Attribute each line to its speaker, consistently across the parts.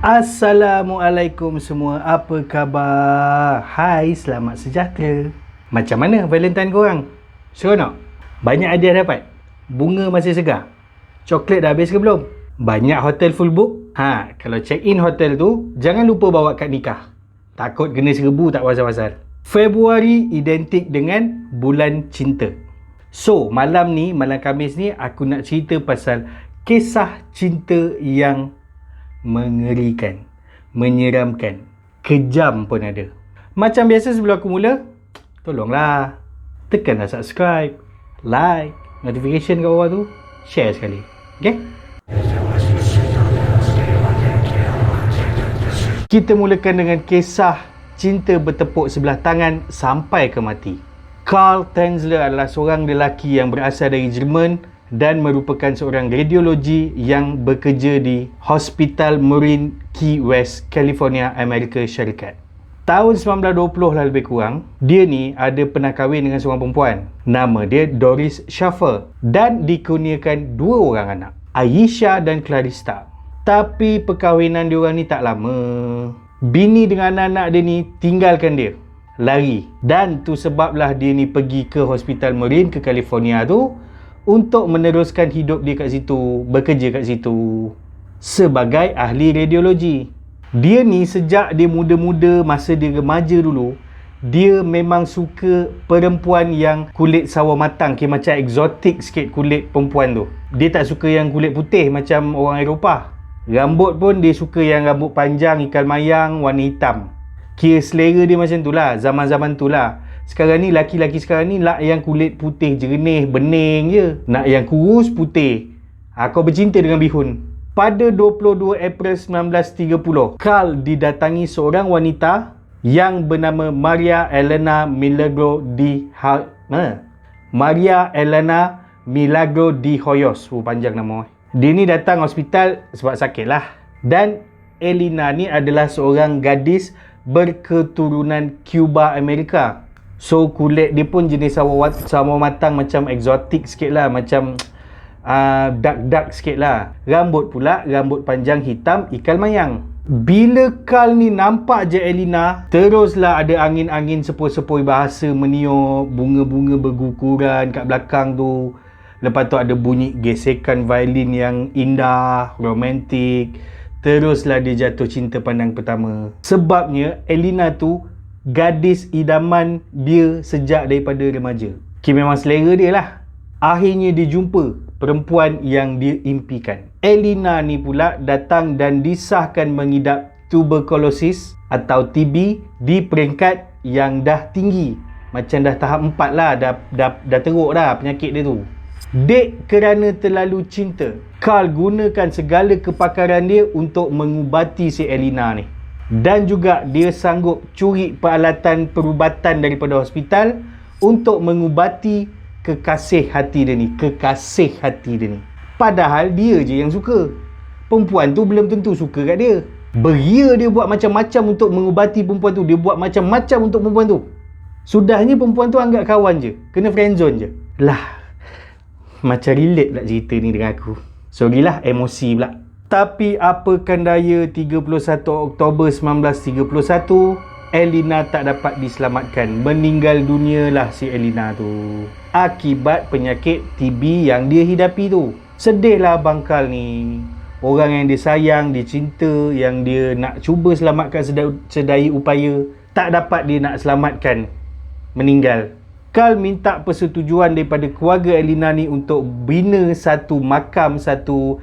Speaker 1: Assalamualaikum semua, apa khabar? Hai, selamat sejahtera. Macam mana Valentine korang? Seronok? Banyak hadiah dapat? Bunga masih segar? Coklat dah habis ke belum? Banyak hotel full book? Kalau check in hotel tu, jangan lupa bawa kad nikah. Takut kena serbu tak pasal-pasal. Februari identik dengan bulan cinta. So, malam Khamis ni, aku nak cerita pasal kisah cinta yang mengerikan, menyeramkan, kejam pun ada. Macam biasa sebelum aku mula, tolonglah tekanlah subscribe, like, notification kat bawah tu, share sekali. Okay? Kita mulakan dengan kisah cinta bertepuk sebelah tangan sampai ke mati. Karl Tanzler adalah seorang lelaki yang berasal dari Jerman dan merupakan seorang radiologi yang bekerja di Hospital Marine Key West, California, Amerika Syarikat. Tahun 1920 lah lebih kurang, dia ni ada pernah kahwin dengan seorang perempuan. Nama dia Doris Schaffer dan dikurniakan 2 orang anak, Ayesha dan Clarissa. Tapi perkahwinan diorang ni tak lama. Bini dengan anak-anak dia ni tinggalkan dia, lari. Dan tu sebablah dia ni pergi ke Hospital Marine ke California tu untuk meneruskan hidup dia kat situ, bekerja kat situ sebagai ahli radiologi. Dia ni sejak dia muda-muda, masa dia remaja dulu, dia memang suka perempuan yang kulit sawo matang, macam eksotik sikit kulit perempuan tu. Dia tak suka yang kulit putih macam orang Eropah. Rambut pun dia suka yang rambut panjang, ikan mayang, warna hitam. Kira selera dia macam tu lah, zaman-zaman tu lah. Sekarang ni laki-laki sekarang ni nak yang kulit putih jernih, bening je. Nak yang kurus putih. Kau bercinta dengan bihun. Pada 22 April 1930, Karl didatangi seorang wanita yang bernama Maria Elena Milagro de Hoyos. Panjang nama. Dia ni datang hospital sebab sakit lah. Dan Elena ni adalah seorang gadis berketurunan Cuba, Amerika. So kulit dia pun jenis sawo matang, macam eksotik sikit lah, macam dark sikit lah. Rambut pula rambut panjang hitam ikan mayang. Bila Karl ni nampak je Elena, teruslah ada angin-angin sepoi-sepoi bahasa meniup, bunga-bunga berguguran kat belakang tu. Lepas tu ada bunyi gesekan violin yang indah, romantik. Teruslah dia jatuh cinta pandang pertama. Sebabnya Elena tu gadis idaman dia sejak daripada remaja. Memang selera dia lah. Akhirnya dia jumpa perempuan yang dia impikan. Elena ni pula datang dan disahkan mengidap tuberkulosis atau TB di peringkat yang dah tinggi. Macam dah tahap 4 lah, dah teruk dah penyakit dia tu. Dek kerana terlalu cinta, Karl gunakan segala kepakaran dia untuk mengubati si Elena ni. Dan juga dia sanggup curi peralatan perubatan daripada hospital untuk mengubati kekasih hati dia ni. Padahal dia je yang suka. Perempuan tu belum tentu suka kat dia. Beria dia buat macam-macam untuk mengubati perempuan tu. Dia buat macam-macam untuk perempuan tu. Sudahnya perempuan tu anggap kawan je. Kena friendzone je. Macam relate pula cerita ni dengan aku. Sorry lah, emosi pula. Tapi apakan daya, 31 Oktober 1931, Elena tak dapat diselamatkan. Meninggal dunia lah si Elena tu, akibat penyakit TB yang dia hidapi tu. Sedihlah abang Karl ni. Orang yang dia sayang, dia cinta, yang dia nak cuba selamatkan sedaya upaya, tak dapat dia nak selamatkan, meninggal. Karl minta persetujuan daripada keluarga Elena ni untuk bina satu makam, satu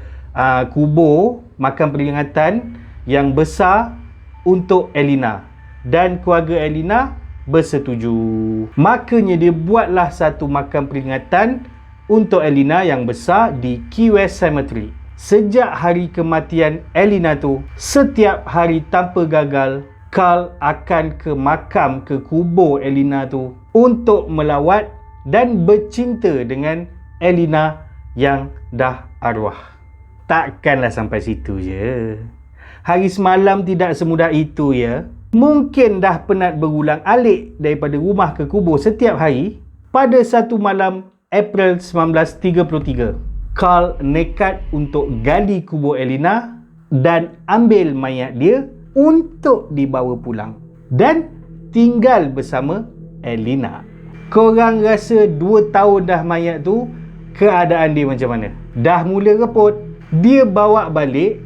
Speaker 1: kubur, makam peringatan yang besar untuk Elena. Dan keluarga Elena bersetuju. Makanya dia buatlah satu makam peringatan untuk Elena yang besar di Key West Cemetery. Sejak hari kematian Elena tu, setiap hari tanpa gagal, Karl akan ke makam, ke kubur Elena tu untuk melawat dan bercinta dengan Elena yang dah arwah. Takkanlah sampai situ je. Hari semalam tidak semudah itu ya. Mungkin dah penat berulang alik daripada rumah ke kubur setiap hari. Pada satu malam April 1933, Karl nekat untuk gali kubur Elena dan ambil mayat dia untuk dibawa pulang dan tinggal bersama Elina. Korang rasa 2 tahun dah mayat tu, keadaan dia macam mana? Dah mula reput, dia bawa balik,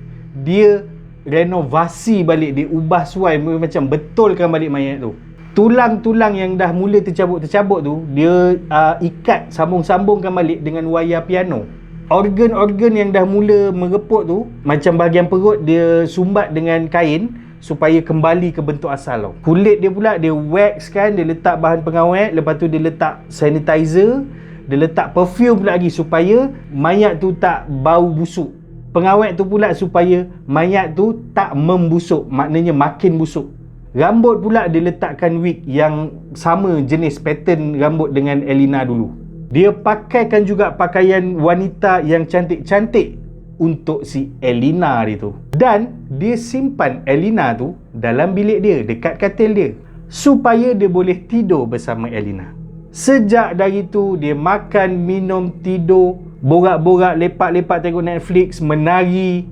Speaker 1: dia renovasi balik, dia ubah suai, macam betulkan balik mayat tu. Tulang-tulang yang dah mula tercabut-tercabut tu, dia ikat, sambung-sambungkan balik dengan wayar piano. Organ-organ yang dah mula mereput tu, macam bahagian perut, dia sumbat dengan kain supaya kembali ke bentuk asal tau. Kulit dia pula dia wax kan, dia letak bahan pengawet, lepas tu dia letak sanitizer, dia letak perfume pula lagi supaya mayat tu tak bau busuk. Pengawet tu pula supaya mayat tu tak membusuk, maknanya makin busuk. Rambut pula dia letakkan wig yang sama jenis pattern rambut dengan Elina dulu. Dia pakaikan juga pakaian wanita yang cantik-cantik untuk si Elina dia tu. Dan dia simpan Elina tu dalam bilik dia, dekat katil dia, supaya dia boleh tidur bersama Elina. Sejak dari tu dia makan, minum, tidur, borak-borak, lepak-lepak tengok Netflix, menari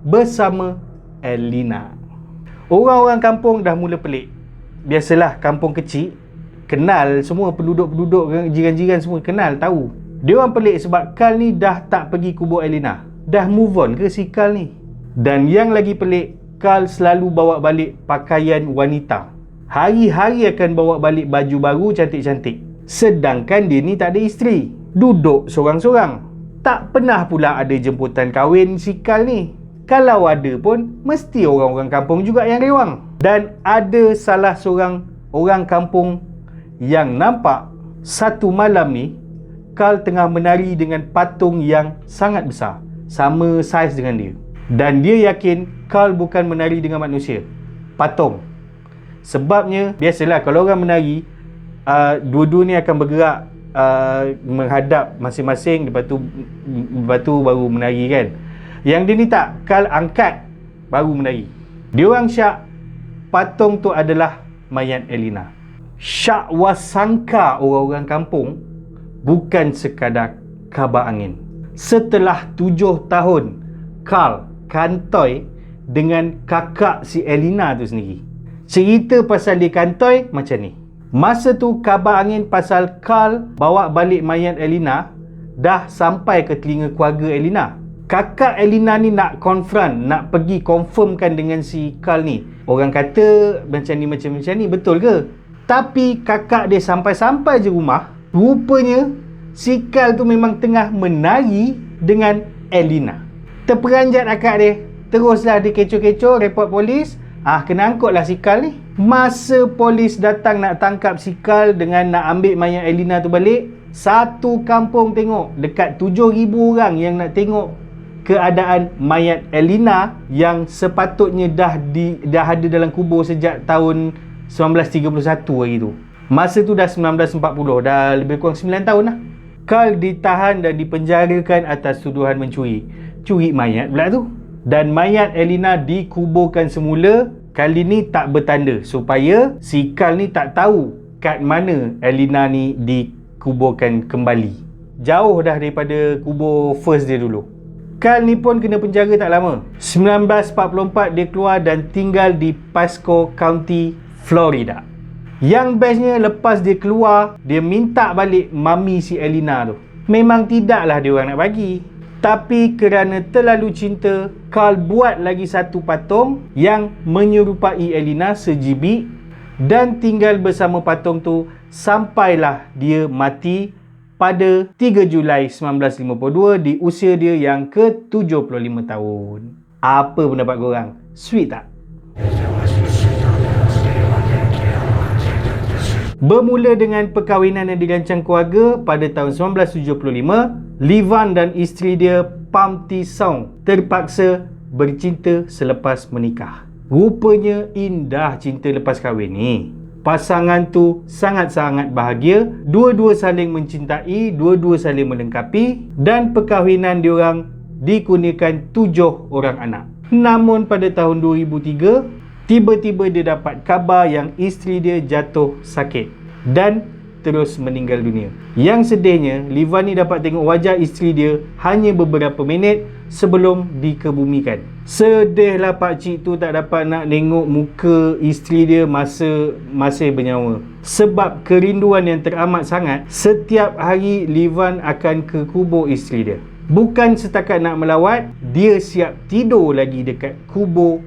Speaker 1: bersama Elina. Orang-orang kampung dah mula pelik. Biasalah kampung kecil, kenal semua penduduk-penduduk, jiran-jiran semua kenal, tahu. Dia orang pelik sebab Carl ni dah tak pergi kubur Elina. Dah move on ke si Carl ni? Dan yang lagi pelik, Carl selalu bawa balik pakaian wanita. Hari-hari akan bawa balik baju baru cantik-cantik. Sedangkan dia ni tak ada isteri, duduk sorang-sorang. Tak pernah pula ada jemputan kahwin si Carl ni. Kalau ada pun, mesti orang-orang kampung juga yang rewang. Dan ada salah seorang orang kampung yang nampak satu malam ni Carl tengah menari dengan patung yang sangat besar, sama saiz dengan dia. Dan dia yakin Carl bukan menari dengan manusia, patung. Sebabnya, biasalah kalau orang menari, dua-dua ni akan bergerak menghadap masing-masing, lepas tu baru menari kan. Yang dia ni tak, Carl angkat baru menari. Dia orang syak patung tu adalah mayat Elina. Syak wasangka orang-orang kampung bukan sekadar kabar angin. Setelah 7 tahun Carl kantoi dengan kakak si Elina tu sendiri. Cerita pasal dia kantoi macam ni. Masa tu kabar angin pasal Carl bawa balik mayat Elina dah sampai ke telinga keluarga Elina. Kakak Elina ni nak confront, nak pergi confirmkan dengan si Carl ni. Orang kata macam ni, betul ke? Tapi kakak dia sampai-sampai je rumah, rupanya si Carl tu memang tengah menari dengan Elina. Terperanjat akak dia. Teruslah dia kecoh-kecoh, report polis. Kena angkutlah si Carl ni. Masa polis datang nak tangkap si Carl dengan nak ambil mayat Elina tu balik, satu kampung tengok. Dekat 7,000 orang yang nak tengok keadaan mayat Elina yang sepatutnya dah ada dalam kubur sejak tahun 1931 hari tu. Masa tu dah 1940, dah lebih kurang 9 tahun lah. Carl ditahan dan dipenjarakan atas tuduhan mencuri. Curi mayat pula tu. Dan mayat Elina dikuburkan semula, kali ni tak bertanda supaya si Carl ni tak tahu kat mana Elina ni dikuburkan kembali. Jauh dah daripada kubur first dia dulu. Carl ni pun kena penjara tak lama. 1944 dia keluar dan tinggal di Pasco County, Florida. Yang bestnya, lepas dia keluar, dia minta balik mami si Elina tu. Memang tidaklah dia orang nak bagi. Tapi kerana terlalu cinta, Carl buat lagi satu patung yang menyerupai Elina sejibik dan tinggal bersama patung tu sampailah dia mati pada 3 Julai 1952 di usia dia yang ke-75 tahun. Apa pendapat korang? Sweet tak? Bermula dengan perkahwinan yang dirancang keluarga pada tahun 1975, Levan dan isteri dia Pam T. Song terpaksa bercinta selepas menikah. Rupanya indah cinta lepas kahwin ni. Pasangan tu sangat-sangat bahagia, dua-dua saling mencintai, dua-dua saling melengkapi dan perkahwinan diorang dikurniakan 7 orang anak. Namun pada tahun 2003, tiba-tiba dia dapat khabar yang isteri dia jatuh sakit dan terus meninggal dunia. Yang sedihnya, Levan ni dapat tengok wajah isteri dia hanya beberapa minit sebelum dikebumikan. Sedihlah pakcik tu tak dapat nak tengok muka isteri dia masa masih bernyawa. Sebab kerinduan yang teramat sangat, setiap hari Livan akan ke kubur isteri dia. Bukan setakat nak melawat, dia siap tidur lagi dekat kubur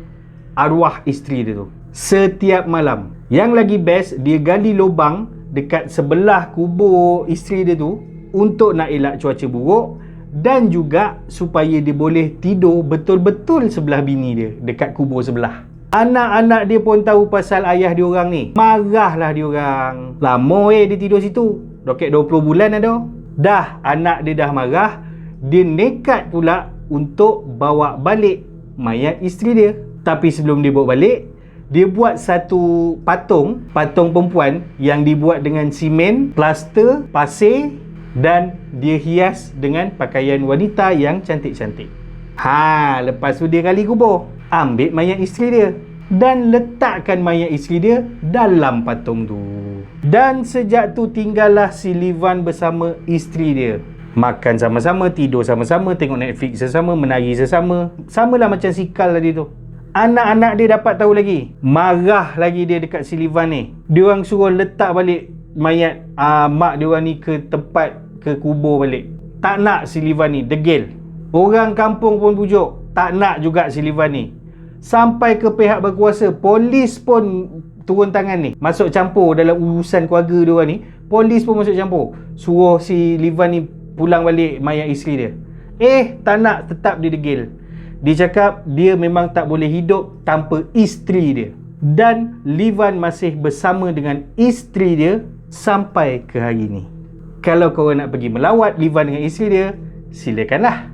Speaker 1: arwah isteri dia tu setiap malam. Yang lagi best, dia gali lubang dekat sebelah kubur isteri dia tu untuk nak elak cuaca buruk, dan juga supaya dia boleh tidur betul-betul sebelah bini dia dekat kubur sebelah. Anak-anak dia pun tahu pasal ayah dia orang ni. Marahlah dia orang. Lama dia tidur situ. Roket 20 bulan ada. Dah anak dia dah marah, dia nekat pula untuk bawa balik mayat isteri dia. Tapi sebelum dia bawa balik, dia buat satu patung perempuan yang dibuat dengan simen, plaster, pasir, dan dia hias dengan pakaian wanita yang cantik-cantik. Lepas tu dia gali kubur, ambil mayat isteri dia dan letakkan mayat isteri dia dalam patung tu. Dan sejak tu tinggallah si Livan bersama isteri dia. Makan sama-sama, tidur sama-sama, tengok Netflix sesama, menari sesama. Samalah macam sikal tadi tu. Anak-anak dia dapat tahu lagi, marah lagi dia dekat si Livan ni. Dia orang suruh letak balik mayat mak dia orang ni ke tempat, ke kubur balik. Tak nak si Livan ni, degil. Orang kampung pun pujuk, tak nak juga si Livan ni. Sampai ke pihak berkuasa, polis pun turun tangan ni, masuk campur dalam urusan keluarga dia orang ni. Polis pun masuk campur, suruh si Livan ni pulang balik mayat isteri dia. Tak nak, tetap dia degil. Dia cakap dia memang tak boleh hidup tanpa isteri dia. Dan Livan masih bersama dengan isteri dia sampai ke hari ni. Kalau korang nak pergi melawat Livan dengan isteri dia, silakanlah.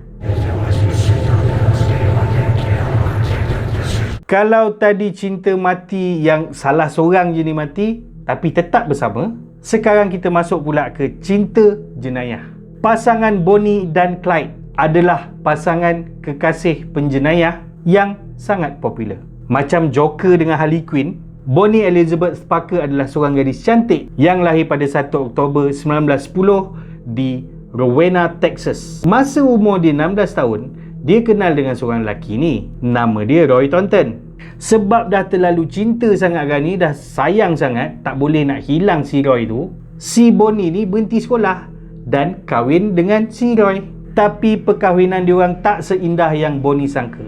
Speaker 1: Kalau tadi cinta mati yang salah seorang je ni mati, tapi tetap bersama, sekarang kita masuk pula ke cinta jenayah. Pasangan Bonnie dan Clyde adalah pasangan kekasih penjenayah yang sangat popular. Macam Joker dengan Harley Quinn, Bonnie Elizabeth Parker adalah seorang gadis cantik yang lahir pada 1 Oktober 1910 di Rowena, Texas. Masa umur dia 16 tahun, dia kenal dengan seorang lelaki ni. Nama dia Roy Thornton. Sebab dah terlalu cinta sangat kan ni, dah sayang sangat, tak boleh nak hilang si Roy tu, si Bonnie ni berhenti sekolah dan kahwin dengan si Roy. Tapi perkahwinan diorang tak seindah yang Bonnie sangka.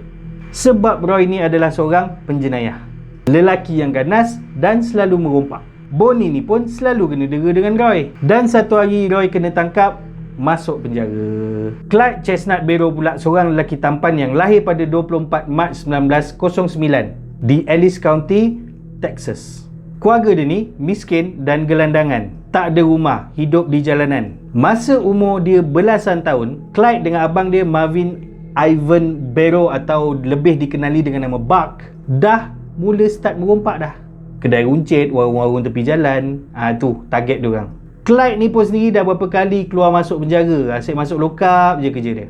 Speaker 1: Sebab Roy ni adalah seorang penjenayah, lelaki yang ganas dan selalu merompak. Bonnie ni pun selalu kena dera dengan Roy. Dan satu hari Roy kena tangkap, masuk penjara. Clyde Chestnut Barrow pula seorang lelaki tampan yang lahir pada 24 Mac 1909 di Ellis County, Texas. Keluarga dia ni miskin dan gelandangan, tak ada rumah, hidup di jalanan. Masa umur dia belasan tahun, Clyde dengan abang dia Marvin Ivan Barrow atau lebih dikenali dengan nama Buck dah mula start merompak dah. Kedai runcit, warung-warung tepi jalan, tu target diorang. Clyde ni pun sendiri dah berapa kali keluar masuk penjara, asyik masuk lokap je kerja dia.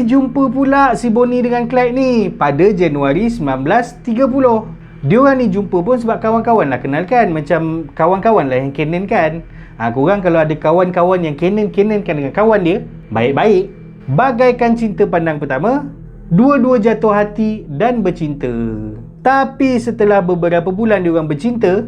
Speaker 1: Jumpa pula si Bonnie dengan Clyde ni pada Januari 1930. Diorang ni jumpa pun sebab kawan-kawan lah, kenal kan. Macam kawan-kawan lah yang Canon kan. Korang kalau ada kawan-kawan yang Canon kan dengan kawan dia, baik-baik. Bagaikan cinta pandang pertama, dua-dua jatuh hati dan bercinta. Tapi setelah beberapa bulan diorang bercinta,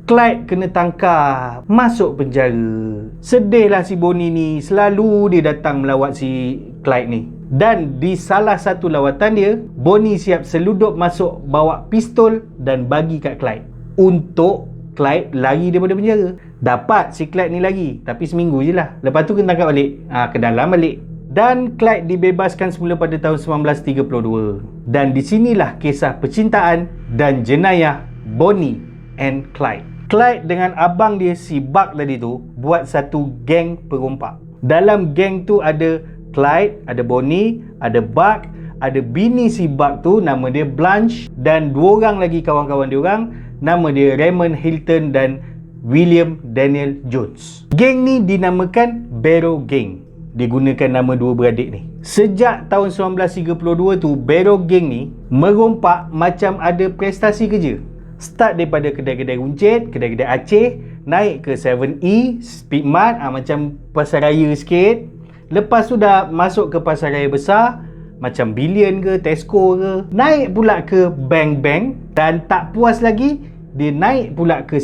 Speaker 1: Clyde kena tangkap, masuk penjara. Sedihlah si Bonnie ni, selalu dia datang melawat si Clyde ni. Dan di salah satu lawatan dia, Bonnie siap seludup masuk bawa pistol dan bagi kat Clyde untuk Clyde lari daripada penjara. Dapat si Clyde ni lagi, tapi seminggu je lah. Lepas tu kena tangkap balik, ke dalam balik. Dan Clyde dibebaskan semula pada tahun 1932. Dan di sinilah kisah percintaan dan jenayah Bonnie and Clyde. Clyde dengan abang dia si Buck tadi tu buat satu geng perompak. Dalam geng tu ada Clyde, ada Bonnie, ada Buck, ada bini si Buck tu nama dia Blanche, dan dua orang lagi kawan-kawan dia orang, nama dia Raymond Hilton dan William Daniel Jones. Geng ni dinamakan Barrow Gang. Digunakan nama dua beradik ni. Sejak tahun 1932 tu, Barrow Gang ni merompak macam ada prestasi kerja. Start daripada kedai-kedai runcit, kedai-kedai Aceh, naik ke 7E, Speedmart, macam pasar raya sikit. Lepas tu dah masuk ke pasar raya besar macam Billion ke, Tesco ke, naik pula ke bank-bank, dan tak puas lagi, dia naik pula ke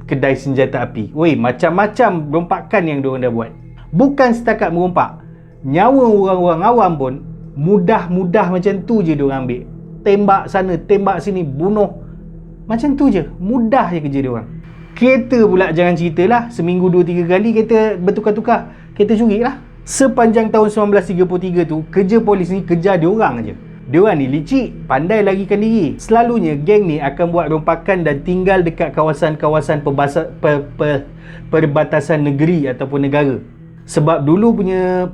Speaker 1: kedai senjata api. Weh, macam-macam rompakan yang diorang dah buat. Bukan setakat merompak, nyawa orang-orang awam pun mudah-mudah macam tu je diorang ambil. Tembak sana, tembak sini, bunuh. Macam tu je, mudah je kerja diorang. Kereta pula jangan ceritalah, seminggu 2-3 kali kereta bertukar-tukar. Kereta curi lah. Sepanjang tahun 1933 tu, kerja polis ni kejar diorang je. Diorang ni licik, pandai larikan diri. Selalunya geng ni akan buat rompakan dan tinggal dekat kawasan-kawasan perbatasan negeri ataupun negara. Sebab dulu punya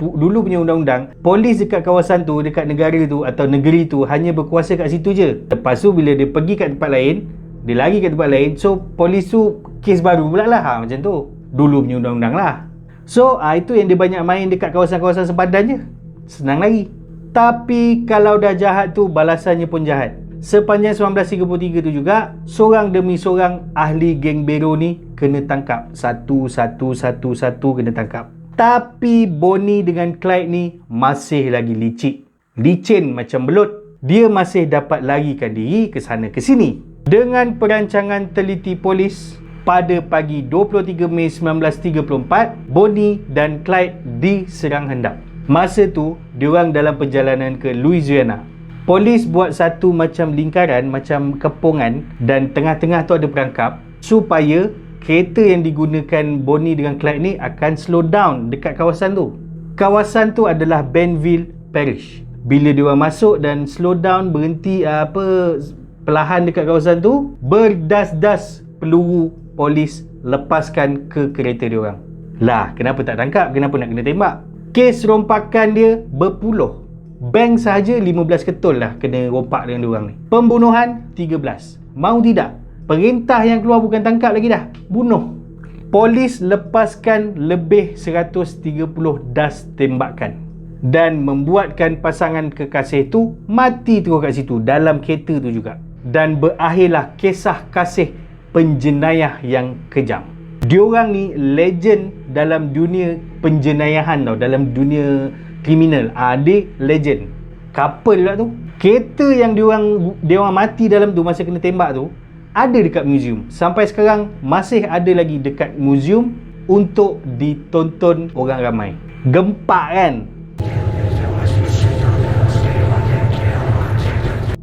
Speaker 1: undang-undang, polis dekat kawasan tu, dekat negara tu atau negeri tu hanya berkuasa kat situ je. Lepas tu bila dia pergi kat tempat lain, dia lari kat tempat lain, so polis tu kes baru pula lah. Macam tu dulu punya undang-undang lah. So itu yang dia banyak main dekat kawasan-kawasan sempadan je, senang lari. Tapi kalau dah jahat tu, balasannya pun jahat. Sepanjang 1933 tu juga, seorang demi seorang ahli geng Bero ni kena tangkap. Satu kena tangkap. Tapi Bonnie dengan Clyde ni masih lagi licik, licin macam belut. Dia masih dapat larikan diri ke sana ke sini. Dengan perancangan teliti polis, pada pagi 23 Mei 1934, Bonnie dan Clyde diserang hendak. Masa tu, diorang dalam perjalanan ke Louisiana. Polis buat satu macam lingkaran, macam kepungan, dan tengah-tengah tu ada perangkap supaya kereta yang digunakan Bonnie dengan Clyde ni akan slow down dekat kawasan tu. Kawasan tu adalah Benville Parish. Bila diorang masuk dan slow down, berhenti perlahan dekat kawasan tu, berdas-das peluru polis lepaskan ke kereta diorang. Lah, kenapa tak tangkap? Kenapa nak kena tembak? Kes rompakan dia berpuluh. Bank sahaja 15 ketul lah kena rompak dengan diorang ni. Pembunuhan 13. Mau tidak, perintah yang keluar bukan tangkap lagi dah, bunuh. Polis lepaskan lebih 130 das tembakan dan membuatkan pasangan kekasih tu mati terus kat situ dalam kereta tu juga. Dan berakhirlah kisah kasih penjenayah yang kejam. Diorang ni legend dalam dunia penjenayahan tau, dalam dunia kriminal. Dia legend. Couple pula tu. Kereta yang diorang mati dalam tu masa kena tembak tu ada dekat museum. Sampai sekarang masih ada lagi dekat museum untuk ditonton orang ramai. Gempak kan?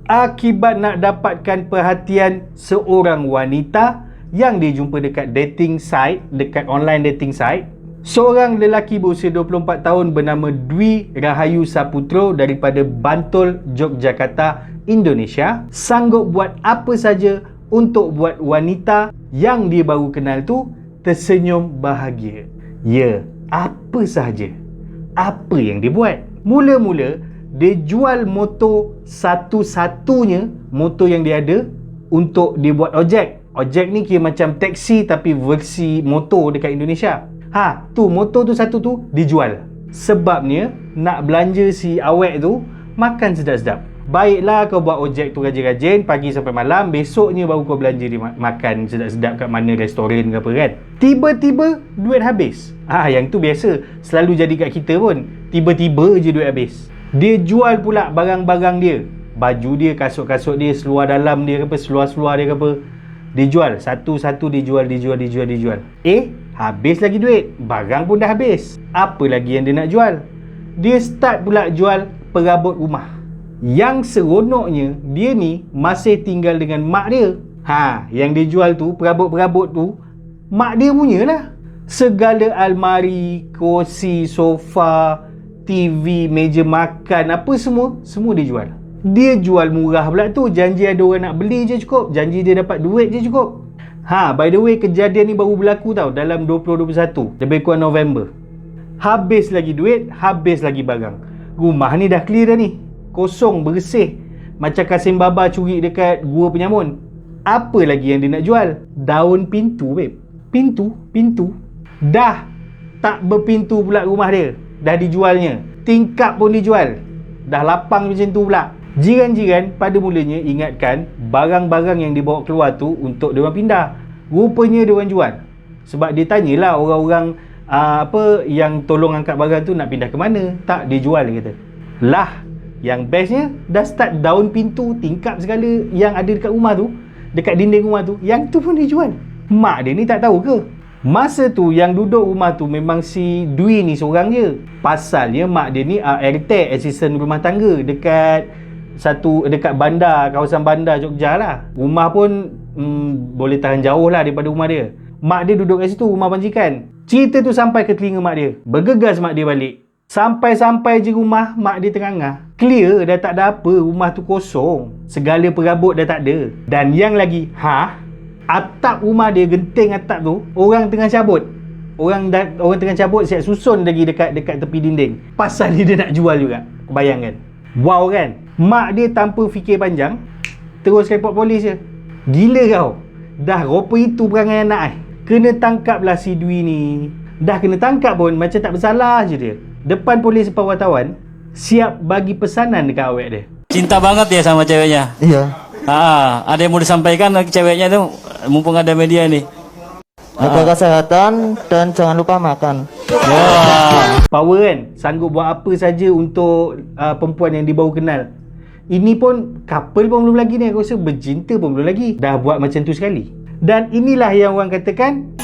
Speaker 1: Akibat nak dapatkan perhatian seorang wanita yang dia jumpa dekat dating site, dekat online dating site, seorang lelaki berusia 24 tahun bernama Dwi Rahayu Saputro daripada Bantul, Yogyakarta, Indonesia, sanggup buat apa saja untuk buat wanita yang dia baru kenal tu tersenyum bahagia. Ya, apa sahaja. Apa yang dia buat? Mula-mula dia jual motor satu-satunya motor yang dia ada untuk dia buat ojek. Ojek ni kira macam taksi tapi versi motor dekat Indonesia. Tu motor tu satu tu dijual. Sebabnya nak belanja si awek tu makan sedap-sedap. Baiklah kau buat ojek tu rajin-rajin pagi sampai malam, besoknya baru kau belanja dia makan sedap-sedap kat mana restoran ke apa kan. Tiba-tiba duit habis. Yang tu biasa, selalu jadi kat kita pun. Tiba-tiba je duit habis. Dia jual pula barang-barang dia. Baju dia, kasut-kasut dia, seluar dalam dia ke apa, seluar-seluar dia ke apa. Dia jual, satu-satu dia jual. Habis lagi duit. Barang pun dah habis. Apa lagi yang dia nak jual? Dia start pula jual perabot rumah. Yang seronoknya, dia ni masih tinggal dengan mak dia. Yang dia jual tu, perabot-perabot tu, mak dia punya lah. Segala almari, kerusi, sofa, TV, meja makan, apa semua dia jual. Dia jual murah pula tu. Janji ada orang nak beli je cukup. Janji dia dapat duit je cukup. By the way, kejadian ni baru berlaku tau dalam 2021, lebih kurang November. Habis lagi duit, habis lagi barang. Rumah ni dah clear dah ni, kosong, bersih, macam Kasim Baba curi dekat Gua Penyamun. Apa lagi yang dia nak jual? Daun pintu, babe. Pintu dah tak berpintu pula rumah dia, dah dijualnya. Tingkap pun dijual, dah lapang macam tu pula. Jiran-jiran pada mulanya ingatkan barang-barang yang dibawa keluar tu untuk diorang pindah. Rupanya diorang jual. Sebab dia tanyalah orang-orang yang tolong angkat barang tu nak pindah ke mana? Tak, dia jual, dia kata. Lah, yang bestnya dah start daun pintu, tingkap segala yang ada dekat rumah tu, dekat dinding rumah tu, yang tu pun dia jual. Mak dia ni tak tahu ke? Masa tu yang duduk rumah tu memang si Dwi ni seorang je. Pasalnya mak dia ni RT, asisten rumah tangga dekat bandar, kawasan bandar Jogja lah. Rumah pun boleh tahan jauh lah daripada rumah dia. Mak dia duduk kat situ, rumah majikan. Cerita tu sampai ke telinga mak dia. Bergegas mak dia balik. Sampai-sampai je rumah, mak dia terangah. Clear, dah tak ada apa, rumah tu kosong. Segala perabot dah tak ada. Dan yang lagi, atap rumah dia, genting atap tu, orang tengah cabut. Orang tengah cabut, siap susun lagi dekat tepi dinding. Pasal dia nak jual juga. Bayangkan. Wow kan? Mak dia tanpa fikir panjang, terus report polis je. Gila kau. Dah rupa itu perangai anak Kena tangkaplah si Dwi ni. Dah kena tangkap pun macam tak bersalah je dia. Depan polis depan wartawan, siap bagi pesanan dekat awet dia.
Speaker 2: Cinta banget dia sama ceweknya.
Speaker 3: Iya.
Speaker 2: Ada yang mau disampaikan ke ceweknya tu, mumpung ada media nih.
Speaker 3: Jaga kesehatan dan jangan lupa makan.
Speaker 1: Power kan? Sanggup buat apa saja untuk perempuan yang dia baru kenal. Ini pun couple pun belum lagi ni. Aku rasa bercinta pun belum lagi. Dah buat macam tu sekali. Dan inilah yang orang katakan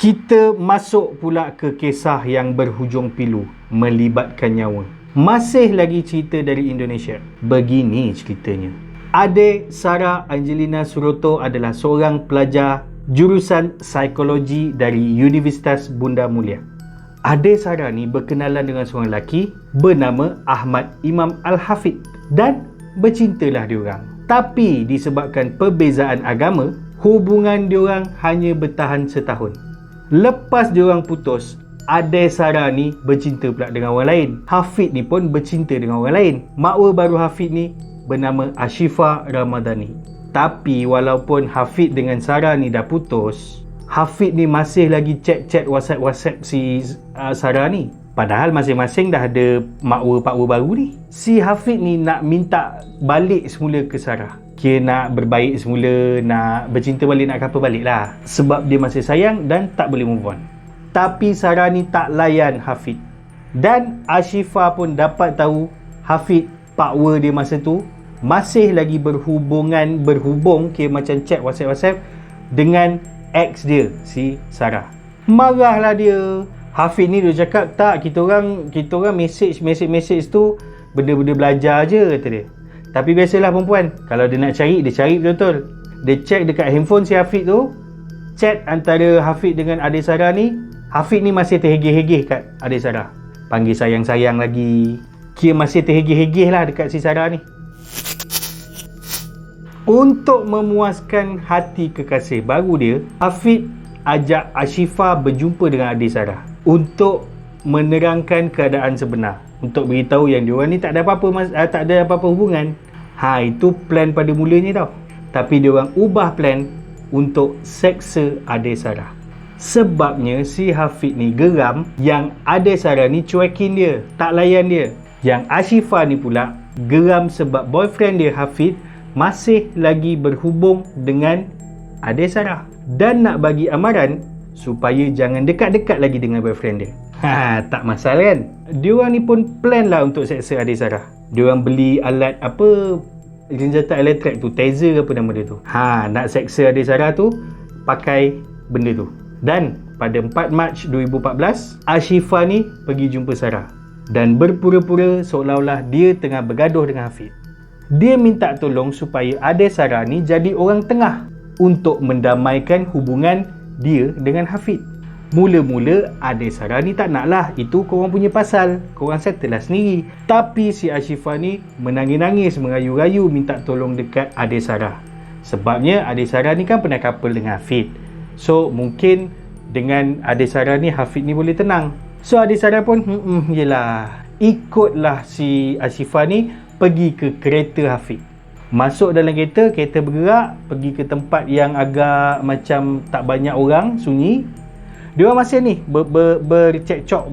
Speaker 1: kita masuk pula ke kisah yang berhujung pilu, melibatkan nyawa. Masih lagi cerita dari Indonesia. Begini ceritanya. Adik Sarah Angelina Suroto adalah seorang pelajar jurusan psikologi dari Universitas Bunda Mulia. Adik Sarah ni berkenalan dengan seorang lelaki bernama Ahmad Imam Al-Hafid dan bercintalah diorang. Tapi disebabkan perbezaan agama, hubungan diorang hanya bertahan setahun. Lepas diorang putus, adik Sarah ni bercinta pula dengan orang lain. Hafid ni pun bercinta dengan orang lain. Makwa baru Hafid ni bernama Ashifa Ramadhani. Tapi walaupun Hafid dengan Sarah ni dah putus, Hafid ni masih lagi chat WhatsApp si Sarah ni. Padahal masing-masing dah ada makwa-pakwa baru ni. Si Hafid ni nak minta balik semula ke Sarah. Kira nak berbaik semula, nak bercinta balik, nak couple balik lah. Sebab dia masih sayang dan tak boleh move on. Tapi Sarah ni tak layan Hafid. Dan Ashifa pun dapat tahu Hafid, pakwa dia masa tu, masih lagi berhubung kira macam chat WhatsApp dengan ex dia, si Sarah. Marahlah dia. Hafid ni dia cakap, tak, kita orang message tu benda-benda belajar je, kata dia. Tapi biasalah perempuan, kalau dia nak cari, dia cari betul-betul. Dia check dekat handphone si Hafid tu, chat antara Hafid dengan adik Sarah ni. Hafid ni masih terhegeh-hegeh kat adik Sarah, panggil sayang-sayang lagi. Kira masih terhegeh-hegeh lah dekat si Sarah ni. Untuk memuaskan hati kekasih baru dia, Hafid ajak Ashifa berjumpa dengan adik Sarah untuk menerangkan keadaan sebenar, untuk beritahu yang diorang ni tak ada apa-apa hubungan. Itu plan pada mulanya tau. Tapi diorang ubah plan untuk seksa adik Sarah. Sebabnya si Hafid ni geram yang adik Sarah ni cuekin dia, tak layan dia. Yang Ashifa ni pula geram sebab boyfriend dia Hafid masih lagi berhubung dengan adik Sarah dan nak bagi amaran supaya jangan dekat-dekat lagi dengan boyfriend dia. Tak masalah kan? Diorang ni pun plan lah untuk seksa adik Sarah. Diorang beli alat senjata elektrik tu, taser apa nama dia tu. Nak seksa adik Sarah tu pakai benda tu. Dan pada 4 Mac 2014, Ashifa ni pergi jumpa Sarah dan berpura-pura seolah-olah dia tengah bergaduh dengan Hafid. Dia minta tolong supaya adik Sarah ni jadi orang tengah untuk mendamaikan hubungan dia dengan Hafid. Mula-mula adik Sarah ni tak nak lah, itu korang punya pasal, korang settle lah sendiri. Tapi si Ashifa ni menangis-nangis, merayu-rayu minta tolong dekat adik Sarah. Sebabnya adik Sarah ni kan pernah couple dengan Hafid. So mungkin dengan adik Sarah ni Hafid ni boleh tenang. So adik Sarah pun yelah, ikutlah si Ashifa ni pergi ke kereta Hafid. Masuk dalam kereta bergerak pergi ke tempat yang agak macam tak banyak orang, sunyi. Dia masih ni bercekcok,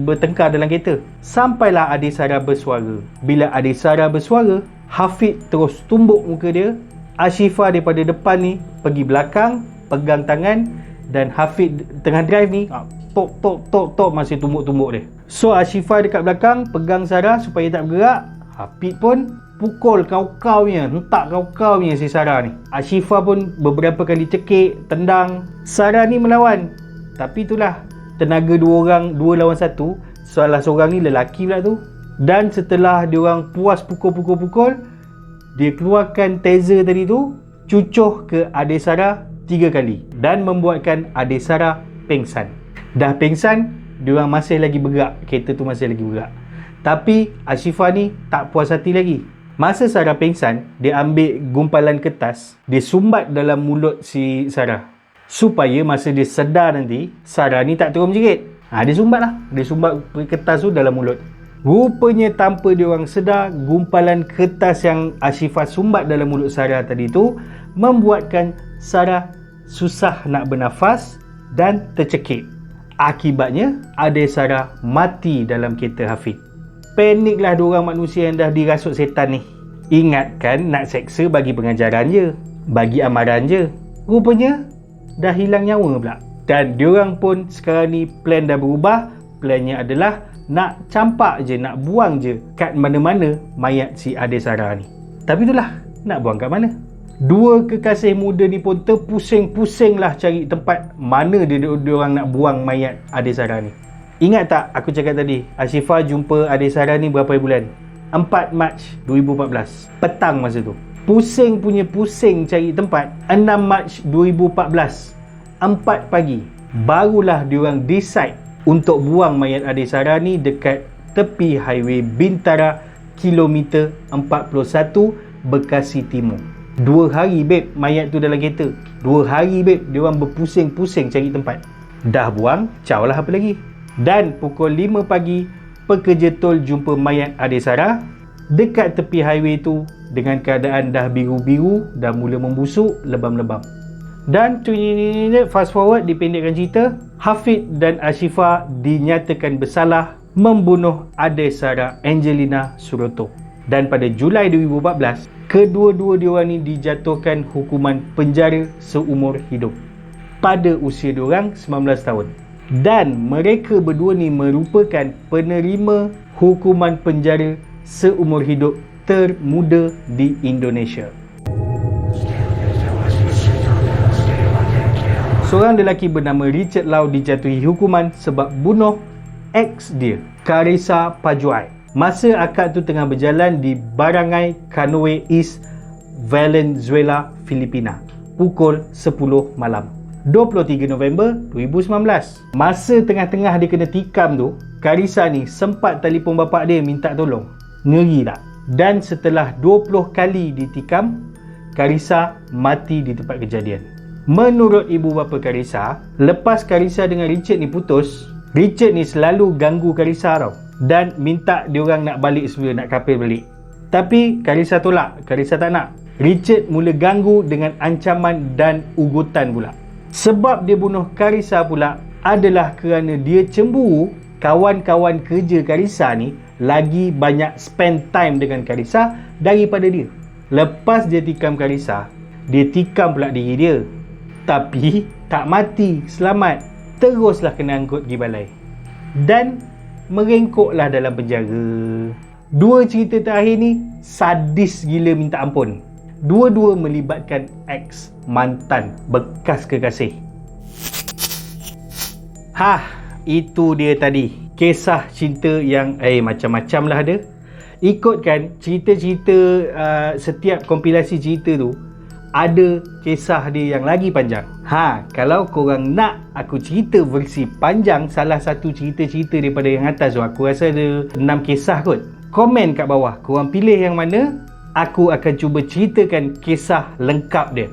Speaker 1: bertengkar dalam kereta. Sampailah adik Sarah bersuara. Bila adik Sarah bersuara, Hafid terus tumbuk muka dia. Ashifah daripada depan ni pergi belakang, pegang tangan, dan Hafid tengah drive ni tok masih tumbuk-tumbuk dia. So Ashifah dekat belakang pegang Sarah supaya tak bergerak. Hafid pun pukul kau-kaunya, hentak kau-kaunya si Sarah ni. Ashifah pun beberapa kali cekik, tendang. Sarah ni melawan. Tapi itulah, tenaga dua lawan satu. Salah seorang ni lelaki pula tu. Dan setelah diorang puas pukul-pukul, dia keluarkan taser tadi tu, cucuh ke adik Sarah 3 kali dan membuatkan adik Sarah pengsan. Dah pengsan, diorang masih lagi bergerak, kereta tu masih lagi bergerak. Tapi Ashifah ni tak puas hati lagi. Masa Sarah pengsan, dia ambil gumpalan kertas, dia sumbat dalam mulut si Sarah, supaya masa dia sedar nanti, Sarah ni tak terus menjerit. Dia sumbat lah, dia sumbat kertas tu dalam mulut. Rupanya tanpa diorang sedar, gumpalan kertas yang Ashifah sumbat dalam mulut Sarah tadi tu membuatkan Sarah susah nak bernafas dan tercekik. Akibatnya, adik Sarah mati dalam kereta Hafid. Paniklah diorang manusia yang dah dirasuk setan ni. Ingatkan nak seksa bagi pengajaran je, bagi amaran je. Rupanya dah hilang nyawa pula. Dan diorang pun sekarang ni plan dah berubah. Plannya adalah nak campak je, nak buang je kat mana-mana mayat si adik Sarah ni. Tapi itulah, nak buang kat mana? Dua kekasih muda ni pun terpusing-pusing lah cari tempat mana diorang nak buang mayat adik Sarah ni. Ingat tak aku cakap tadi, Ashifah jumpa adik Sarah ni berapa bulan? 4 Mac 2014. Petang masa tu. Pusing punya pusing cari tempat. 6 Mac 2014. 4 pagi. Barulah diorang decide untuk buang mayat adik Sarah ni dekat tepi highway Bintara kilometer 41 Bekasi Timur. 2 hari babe mayat tu dalam kereta. 2 hari babe diorang berpusing-pusing cari tempat. Dah buang, caw lah apa lagi. Dan pukul 5 pagi pekerja tol jumpa mayat adik Sarah dekat tepi highway tu dengan keadaan dah biru-biru, dah mula membusuk, lebam-lebam. Dan fast forward, dipendekkan cerita, Hafid dan Ashifah dinyatakan bersalah membunuh adik Sarah Angelina Suroto. Dan pada Julai 2014, kedua-dua diorang ni dijatuhkan hukuman penjara seumur hidup pada usia diorang 19 tahun. Dan mereka berdua ni merupakan penerima hukuman penjara seumur hidup termuda di Indonesia. Seorang lelaki bernama Richard Lau dijatuhi hukuman sebab bunuh ex dia, Carissa Pajuai. Masa akad tu tengah berjalan di Barangay Canoe East, Valenzuela, Filipina, pukul 10 malam. 23 November 2019. Masa tengah-tengah dia kena tikam tu, Carissa ni sempat telefon bapak dia minta tolong. Ngeri tak? Dan setelah 20 kali ditikam, Carissa mati di tempat kejadian. Menurut ibu bapa Carissa, lepas Carissa dengan Richard ni putus, Richard ni selalu ganggu Carissa tau, dan minta diorang nak balik semula, nak kapil balik. Tapi Carissa tolak, Carissa tak nak. Richard mula ganggu dengan ancaman dan ugutan pula. Sebab dia bunuh Carissa pula adalah kerana dia cemburu kawan-kawan kerja Carissa ni lagi banyak spend time dengan Carissa daripada dia. Lepas dia tikam Carissa, dia tikam pula diri dia. Tapi tak mati, selamat. Teruslah kena angkut pergi balai. Dan merengkoklah dalam penjara. Dua cerita terakhir ni sadis gila minta ampun. Dua-dua melibatkan ex, mantan, bekas kekasih. Itu dia tadi. Kisah cinta yang macam-macam lah ada. Ikutkan cerita-cerita setiap kompilasi cerita tu, ada kisah dia yang lagi panjang. Kalau korang nak aku cerita versi panjang salah satu cerita-cerita daripada yang atas tu, aku rasa ada 6 kisah kot. Komen kat bawah, korang pilih yang mana, aku akan cuba ceritakan kisah lengkap dia.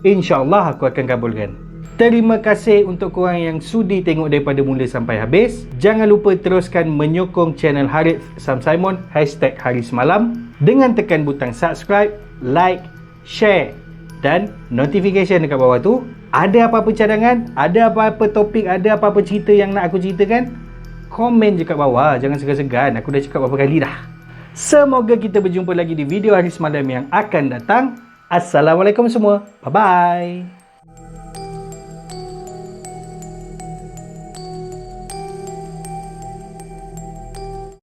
Speaker 1: InsyaAllah aku akan kabulkan. Terima kasih untuk korang yang sudi tengok daripada mula sampai habis. Jangan lupa teruskan menyokong channel Harith Sam Simon #HariSemalam dengan tekan butang subscribe, like, share dan notification dekat bawah tu. Ada apa-apa cadangan, ada apa-apa topik, ada apa-apa cerita yang nak aku ceritakan, komen je kat bawah. Jangan segan-segan, aku dah cakap berapa kali dah. Semoga kita berjumpa lagi di video hari semalam yang akan datang. Assalamualaikum semua. Bye-bye.